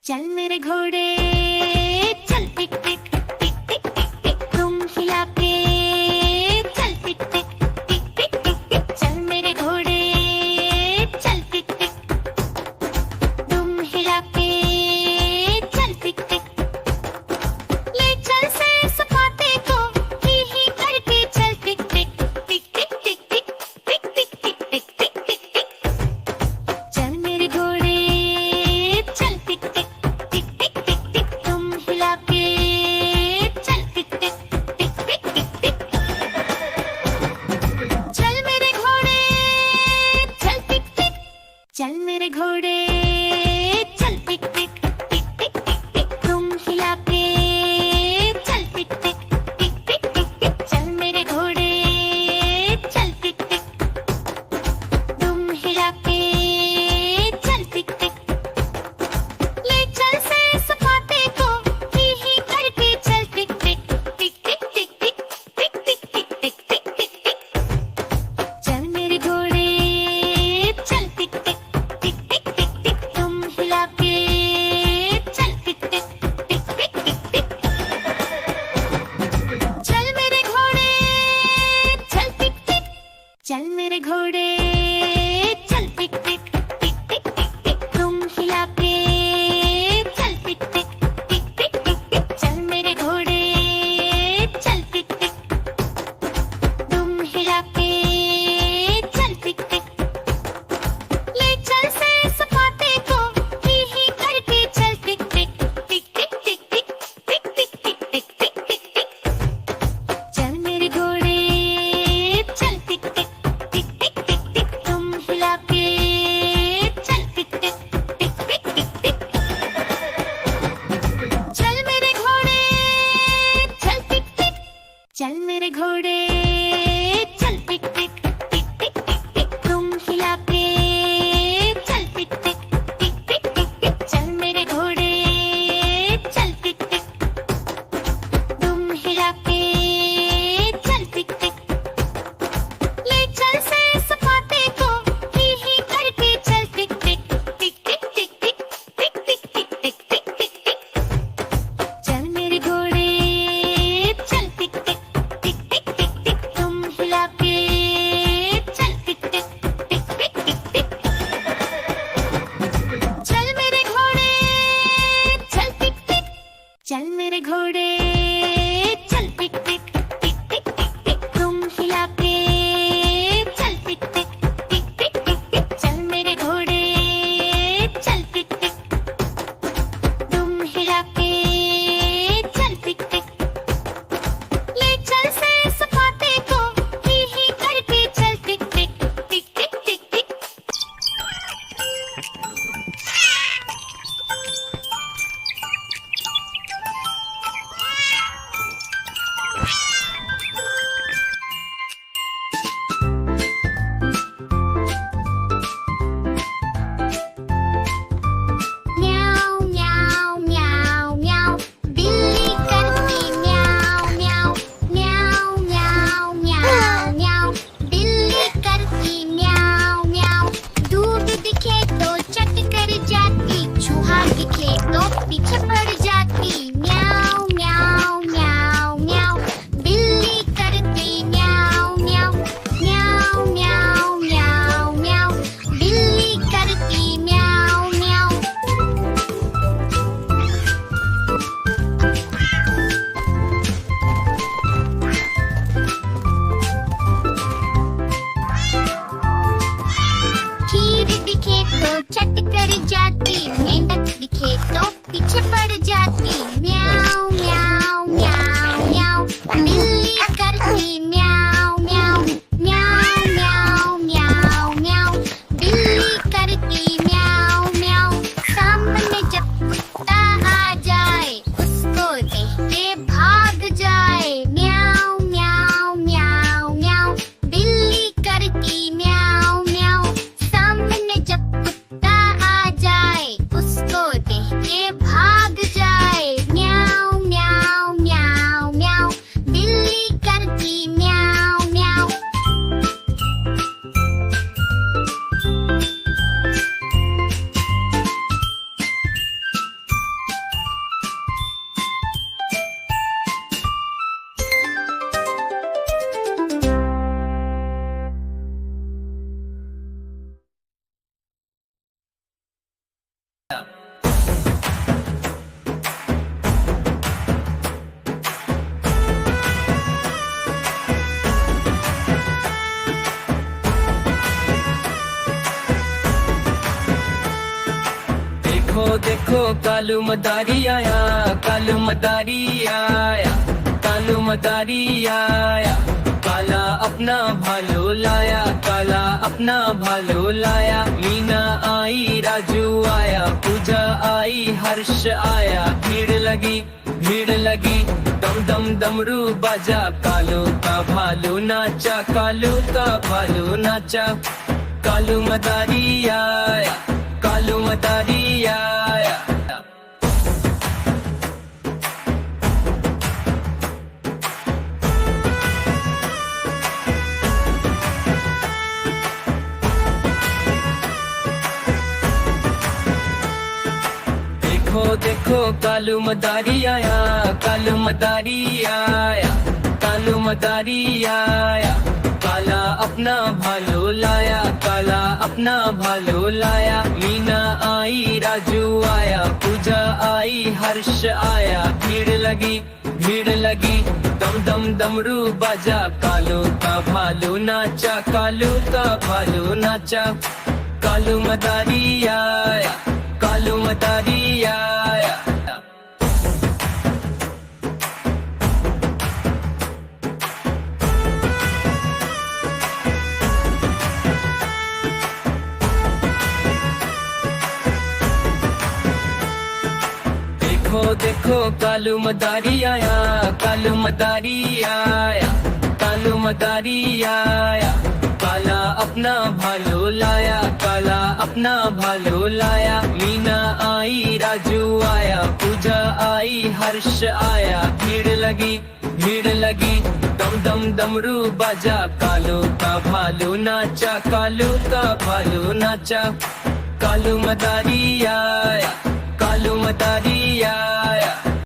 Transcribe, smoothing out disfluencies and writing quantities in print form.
चल मेरे घोड़े चल टिक टिक टिक टिक टिक टिक तुम हिला के चल टिक टिक टिक टिक टिक टिक चल मेरे घोड़े चल टिक टिक तुम हिला के चल टिक टिक ले चल से सपाटे को ही करके चल टिक टिक टिक टिक टिक टिक टिक टिक टिक टिक टिक टिक टिक चल मेरे घोड़े चल टिक टिक चल मेरे घोड़े चल टिक टिक टिक टिक टिक टिक तुम हिला के चल टिक टिक टिक टिक टिक टिक चल मेरे घोड़े चल टिक टिक तुम हिला के चल टिक टिक ले चल से सपाटे को ही करके चल टिक टिक टिक टिक टिक टिक टिक टिक टिक टिक टिक टिक टिक चल मेरे घोड़े चल टिक टिक चल मेरे घोड़े चल टिक टिक टिक टिक टिक टिक तुम हिला के चल टिक टिक टिक टिक टिक टिक चल मेरे घोड़े चल टिक टिक तुम हिला के चल टिक टिक ले चल से सपाटे को ही करके चल टिक टिक टिक टिक टिक टिक टिक टिक टिक टिक टिक टिक टिक चल मेरे घोड़े चल टिक टिक चल मेरे घोड़े चल टिक टिक टिक टिक टिक टिक तुम हिला के चल टिक टिक टिक टिक टिक टिक चल मेरे घोड़े चल टिक टिक तुम हिला के चल टिक टिक ले चल से सपाटे को ही करके चल टिक टिक टिक टिक टिक टिक टिक टिक टिक टिक टिक टिक टिक चल मेरे घोड़े चल टिक टिक चल मेरे घोड़े चल टिक टिक टिक टिक टिक टिक तुम हिला के चल टिक टिक टिक टिक टिक टिक चल मेरे घोड़े चल टिक टिक तुम हिला के चल टिक टिक ले चल से सपाटे को ही करके चल टिक टिक टिक टिक टिक टिक पीछे पड़ जाती म्याऊ म्याऊ म्याऊ म्याऊ बिल्ली करती म्याऊ म्याऊ म्याऊ म्याऊ म्याऊ म्याऊ बिल्ली करती म्याऊ म्याऊ खीर दिखे तो चट कर जाती मेंढक दिखे तो पीछे पड़ जाती म्याऊ म्याऊ म्याऊ म्याऊ बिल्ली करती म्याऊ म्याऊ म्याऊ म्याऊ म्याऊ म्याऊ बिल्ली करती म्याऊ म्याऊ सामने जब कुत्ता आ जाए उसको देखते भाग जाए म्याऊ म्याऊ म्याऊ म्याऊ बिल्ली करती म्याऊ म्याऊ सामने जब कुत्ता आ जाए उसको देखते भाग जाए म्याऊ म्याऊ म्याऊ म्याऊ बिल्ली करती म्याऊ म्याऊ देखो कालू मदारी आया, कालू मदारी आया, कालू मदारी आया। काला अपना भालो लाया, काला अपना भालो लाया। मीना आई, राजू आया, पूजा आई, हर्ष आया। भीड़ लगी, भीड़ लगी, दम दम डमरू बाजा। कालू का भालू नाचा, कालू का भालू नाचा। कालू मदारी आया, कालू मदारी आया। देखो देखो कालू मदारी आया, कालू मदारी आया, कालू मदारी आया। काला अपना भालो लाया, काला अपना भालो लाया। मीना आई, राजू आया, पूजा आई, हर्ष आया। भीड़ लगी, भीड़ लगी, दम दम डमरू बाजा। कालू का भालू नाचा, कालू का भालू नाचा। कालू मदारी आया, कालू मदारी आया। देखो देखो कालू मदारी आया, कालू मदारी आया, कालू मदारी आया। काला अपना भालो लाया, काला अपना भालो लाया। मीना आई, राजू आया, पूजा आई, हर्ष आया। भीड़ लगी, भीड़ लगी, दम दम डमरू बाजा। कालू का भालू नाचा, कालू का भालू नाचा। कालू मदारी आया, कालू मदारी